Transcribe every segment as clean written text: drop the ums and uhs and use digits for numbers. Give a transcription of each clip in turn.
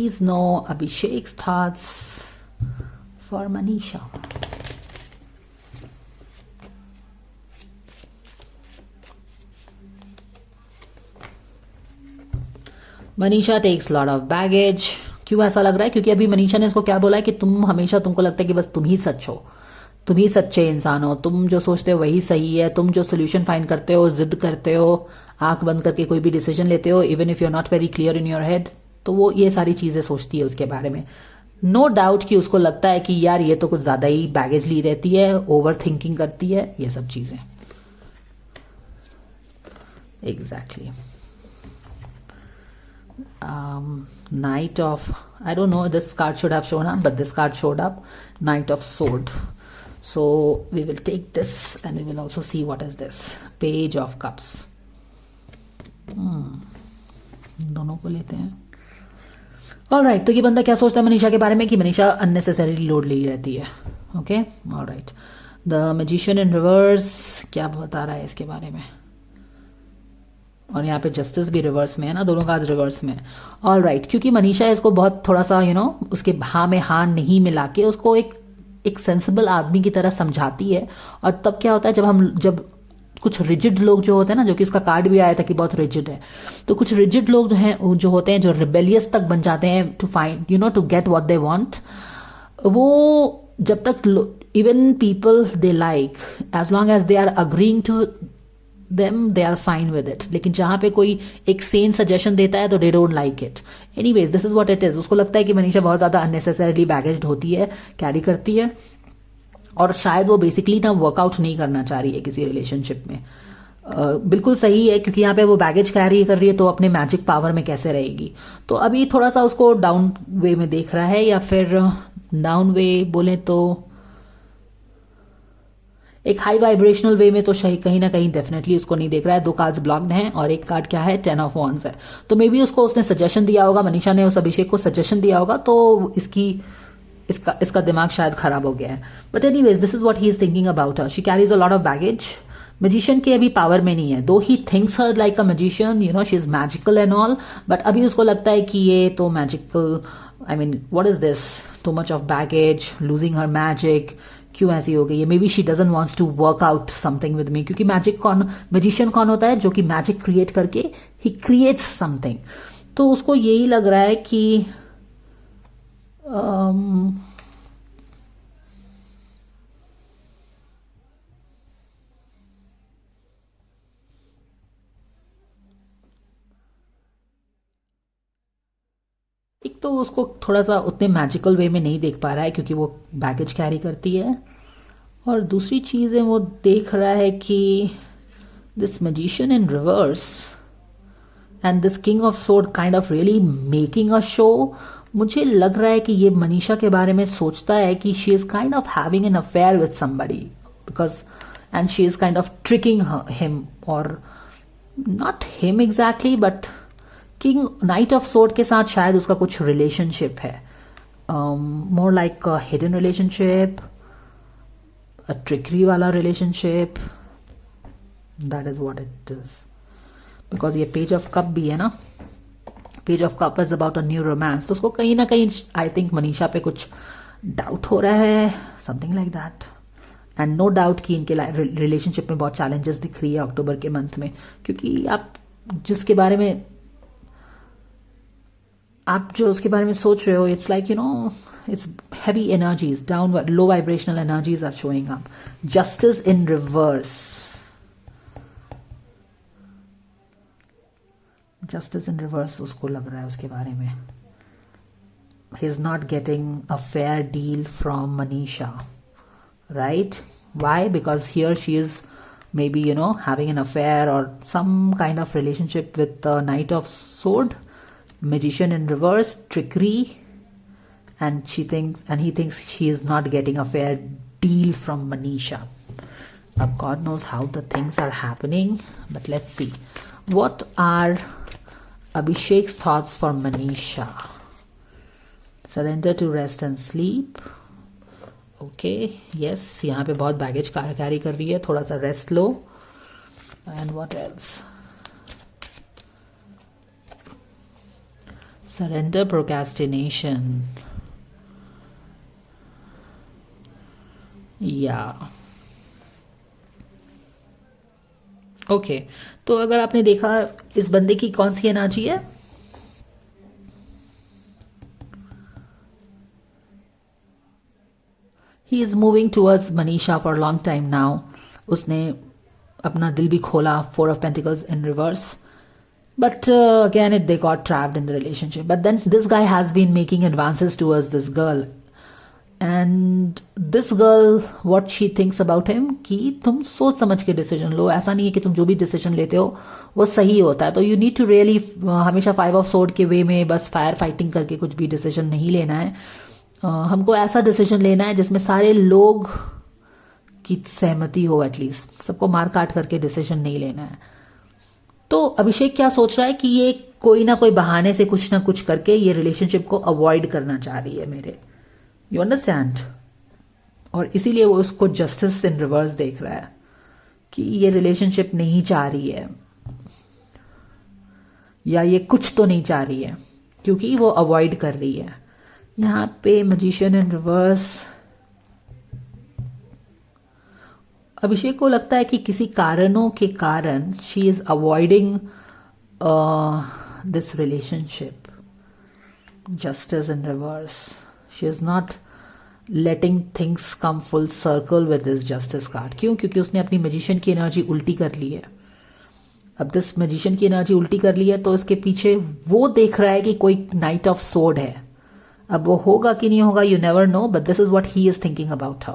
Please know Abhishek's thoughts for Manisha. Manisha takes lot of baggage. क्यों ऐसा लग रहा है? क्योंकि अभी मनीषा ने इसको क्या बोला है कि तुम हमेशा, तुमको लगता है कि बस तुम ही सच हो, तुम ही सच्चे इंसान हो, तुम जो सोचते हो वही सही है, तुम जो सोल्यूशन फाइंड करते हो, जिद करते हो, आंख बंद करके कोई भी डिसीजन लेते हो, even if you are not very clear in your head, तो वो ये सारी चीजें सोचती है उसके बारे में। नो डाउट कि उसको लगता है कि यार ये तो कुछ ज्यादा ही बैगेज ली रहती है, ओवर थिंकिंग करती है, ये सब चीजें। Exactly. Knight of, I don't know, this card should have shown up, but this card showed up, Knight of Sword. So we will take this and we will also see what is this, Page of Cups. दोनों को लेते हैं। Alright, तो ये बंदा क्या सोचता है मनीषा के बारे में कि मनीषा अननेसेसरीली लोड ले रहती है। Okay, alright. The magician in reverse क्या बता रहा है इसके बारे में? और यहाँ पे जस्टिस भी रिवर्स में है ना, दोनों कार्ड्स रिवर्स में। ऑल राइट, क्योंकि मनीषा इसको बहुत थोड़ा सा उसके हाँ में हाँ नहीं मिला के उसको एक सेंसिबल आदमी की तरह समझाती है। और तब क्या होता है, जब कुछ रिजिड लोग जो होते हैं ना, जो कि इसका कार्ड भी आया था कि बहुत रिजिड है, तो कुछ रिजिड लोग जो होते हैं, जो रिबेलियस तक बन जाते हैं to find to get what they want, वो जब तक even people they like, as long as they are agreeing to them they are fine with it, लेकिन जहां पे कोई एक सेन सजेशन देता है तो they don't like it. Anyways, this is what it is. उसको लगता है कि मनीषा बहुत ज्यादा unnecessarily baggaged होती है, कैरी करती है, और शायद वो बेसिकली ना वर्कआउट नहीं करना चाह रही है किसी रिलेशनशिप में। बिल्कुल सही है, क्योंकि यहाँ पे वो बैगेज कैरी कर रही है तो अपने मैजिक पावर में कैसे रहेगी। तो अभी थोड़ा सा उसको डाउन वे में देख रहा है, या फिर डाउन वे बोले तो एक हाई वाइब्रेशनल वे में तो कहीं ना कहीं डेफिनेटली उसको नहीं देख रहा है। दो कार्ड्स ब्लॉक्ड हैं और एक कार्ड क्या है, 10 ऑफ वॉन्ड्स है। तो मे बी उसने सजेशन दिया होगा, मनीषा ने उस अभिषेक को सजेशन दिया होगा, तो इसका दिमाग शायद खराब हो गया है। But anyways, this is what he is thinking about her. She carries a lot of baggage. Magician के अभी पावर में नहीं है, दो he thinks her like a magician, she is magical and all, but अभी उसको लगता है कि ये तो magical, I mean what is this, too much of baggage, losing her magic, क्यों ऐसी हो गई है। May be she doesn't wants to work out something with me, क्योंकि मैजिशियन कौन होता है? जो कि मैजिक क्रिएट करके ही क्रिएट्स समथिंग। तो उसको यही लग रहा है कि एक तो उसको थोड़ा सा उतने मैजिकल वे में नहीं देख पा रहा है क्योंकि वो बैगेज कैरी करती है, और दूसरी चीज़ है वो देख रहा है कि this magician in reverse and this king of sword kind of really making a show. मुझे लग रहा है कि ये मनीषा के बारे में सोचता है कि she is kind of having an affair with somebody, because and she is kind of tricking him, और not him exactly, but king knight of sword के साथ शायद उसका कुछ रिलेशनशिप है, more like a hidden relationship, a trickery वाला relationship, that is what it is. Because ये page of cup भी है ना, page of cup is about a new romance, तो उसको कहीं ना कहीं आई थिंक मनीषा पे कुछ डाउट हो रहा है, something like that. And no doubt कि इनके रिलेशनशिप में बहुत चैलेंजेस दिख रही है अक्टूबर के मंथ में, क्योंकि आप जो उसके बारे में सोच रहे हो, it's like it's heavy energies, downward low vibrational energies are showing up. Justice in reverse, justice in reverse उसको लग रहा है उसके बारे में, he is not getting a fair deal from Manisha, right? Why? Because here she is maybe having an affair or some kind of relationship with the Knight of Sword, Magician in reverse, trickery, and he thinks she is not getting a fair deal from Manisha. God knows how the things are happening, but let's see what are Abhishek's thoughts for Manisha. Surrender to rest and sleep. Okay, yes, यहाँ पे बहुत baggage carry कर रही है, थोड़ा सा rest low. And what else? Surrender, procrastination, या okay. तो अगर आपने देखा इस बंदे की कौन सी एनर्जी है, he is moving towards Manisha for long time now. उसने अपना दिल भी खोला, 4 of Pentacles in reverse. But again, they got trapped in the relationship. But then this guy has been making advances towards this girl. And this girl, what she thinks about him, कि तुम सोच समझ के decision लो। ऐसा नहीं है कि तुम जो भी डिसीजन लेते हो वो सही होता है। तो यू नीड टू रियली हमेशा 5 of Swords के वे में बस फायर फाइटिंग करके कुछ भी डिसीजन नहीं लेना है। हमको ऐसा डिसीजन लेना है जिसमें सारे लोग की सहमति हो, एटलीस्ट सबको मार काट करके डिसीजन नहीं लेना है। तो अभिषेक क्या सोच रहा है कि ये कोई ना कोई बहाने से कुछ ना कुछ करके ये रिलेशनशिप को अवॉइड करना चाह रही है मेरे, यू अंडरस्टैंड। और इसीलिए वो उसको जस्टिस इन रिवर्स देख रहा है कि ये रिलेशनशिप नहीं चाह रही है, या ये कुछ तो नहीं चाह रही है, क्योंकि वो अवॉइड कर रही है। यहाँ पे मैजिशियन इन रिवर्स, अभिषेक को लगता है कि किसी कारणों के कारण she is avoiding this relationship. Justice in reverse, she is not letting things come full circle with this justice card. क्यों? क्योंकि उसने अपनी मैजिशियन की एनर्जी उल्टी कर ली है। अब दिस मैजिशियन की एनर्जी उल्टी कर ली है तो इसके पीछे वो देख रहा है कि कोई नाइट ऑफ सोर्ड है। अब वो होगा कि नहीं होगा, you never know, but this is what he is thinking about her,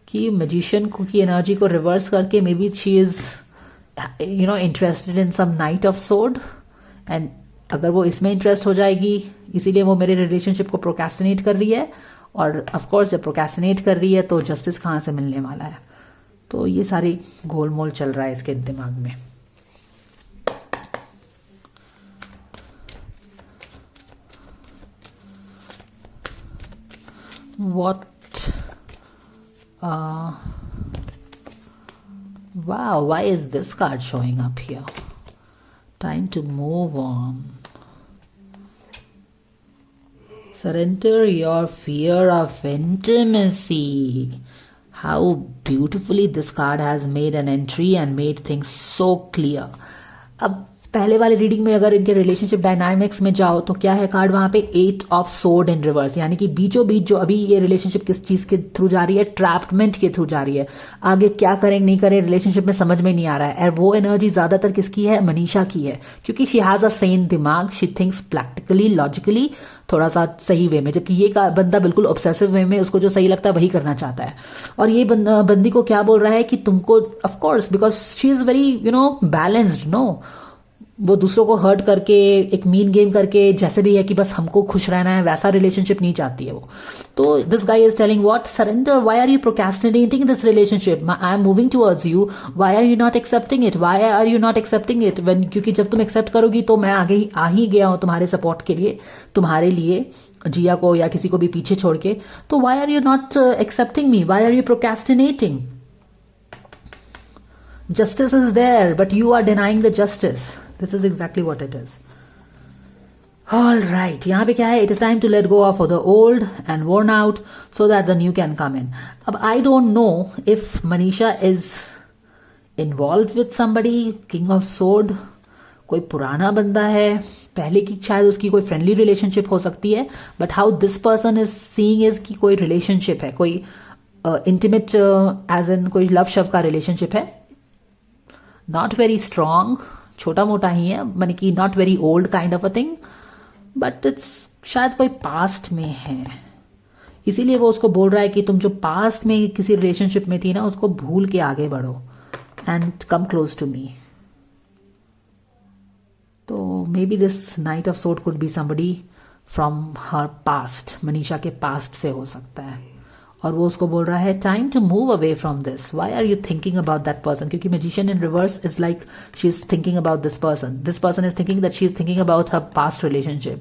कि मैजिशियन की एनर्जी को रिवर्स करके maybe she is interested in some knight of sword, and अगर वो इसमें इंटरेस्ट हो जाएगी, इसीलिए वो मेरे रिलेशनशिप को प्रोक्रेस्टिनेट कर रही है। और ऑफकोर्स जब प्रोक्रेस्टिनेट कर रही है तो जस्टिस कहाँ से मिलने वाला है। तो ये सारी गोलमोल चल रहा है इसके दिमाग में। What? Wow, why is this card showing up here? Time to move on. Surrender your fear of intimacy. How beautifully this card has made an entry and made things so clear. अब पहले वाले reading में अगर इनके relationship dynamics में जाओ तो क्या है कार्ड वहां पे 8 of Swords इन रिवर्स, यानी कि बीचों बीच जो अभी ये रिलेशनशिप किस चीज के थ्रू जा रही है, ट्रैपमेंट के थ्रू जा रही है। आगे क्या करें नहीं करें रिलेशनशिप में समझ में नहीं आ रहा है। और वो एनर्जी ज्यादातर किसकी है? मनीषा की है, क्योंकि शी हैज अ सेन दिमाग, शी थिंक्स प्रैक्टिकली, लॉजिकली, थोड़ा सा सही वे में, जबकि ये बंदा बिल्कुल ऑब्सेसिव वे में, उसको जो सही लगता है वही करना चाहता है। और ये बंदी को क्या बोल रहा है कि तुमको, of course because she is very balanced, no, वो दूसरों को हर्ट करके, एक मीन गेम करके, जैसे भी है कि बस हमको खुश रहना है, वैसा रिलेशनशिप नहीं चाहती है वो। तो this guy is telling what? Surrender, why are you procrastinating this relationship? I am moving towards you, why are you not accepting it? Why are you not accepting it? When, क्योंकि जब तुम accept करोगी तो मैं आगे आ ही गया हूं तुम्हारे सपोर्ट के लिए, तुम्हारे लिए, जिया को या किसी को भी पीछे छोड़ के। तो why are you not accepting me? Why are you procrastinating? Justice is there, but you are denying the justice. This is exactly what it is. All right, यहाँ पे क्या है? It is time to let go of the old and worn out so that the new can come in. अब I don't know if Manisha is involved with somebody, King of Sword, कोई पुराना बंदा है, पहले की शायद उसकी कोई फ्रेंडली रिलेशनशिप हो सकती है, but how this person is seeing is कि कोई रिलेशनशिप है, कोई इंटीमेट एज इन कोई लव शव का रिलेशनशिप है, नॉट वेरी स्ट्रांग, छोटा मोटा ही है, माने कि not very old kind of a thing, but it's शायद कोई पास्ट में है। इसीलिए वो उसको बोल रहा है कि तुम जो पास्ट में किसी रिलेशनशिप में थी ना, उसको भूल के आगे बढ़ो and come close to me. तो maybe this knight of sword could be somebody from her past, Manisha के पास्ट से हो सकता है। और वो उसको बोल रहा है time to move away from this, why are you thinking about that person? क्योंकि magician in reverse is like she is thinking about this person is thinking that she is thinking about her past relationship,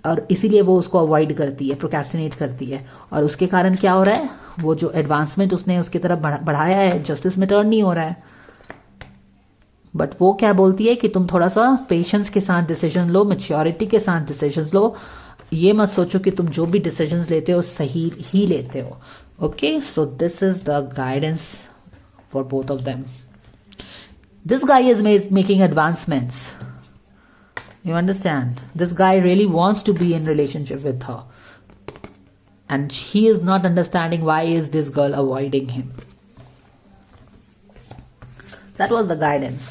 और इसीलिए वो उसको avoid करती है, procrastinate करती है। और उसके कारण क्या हो रहा है? वो जो एडवांसमेंट उसने उसकी तरफ बढ़ाया है, जस्टिस में टर्न नहीं हो रहा है। बट वो क्या बोलती है कि तुम थोड़ा सा पेशेंस के साथ डिसीजन लो, मैच्योरिटी के साथ डिसीजन लो. ये मत सोचो कि तुम जो भी डिसीजंस लेते हो सही ही लेते हो. Okay, so this is the guidance for both of them. This guy is making advancements. You understand? This guy really wants to be in relationship with her. And he is not understanding why is this girl avoiding him. That was the guidance.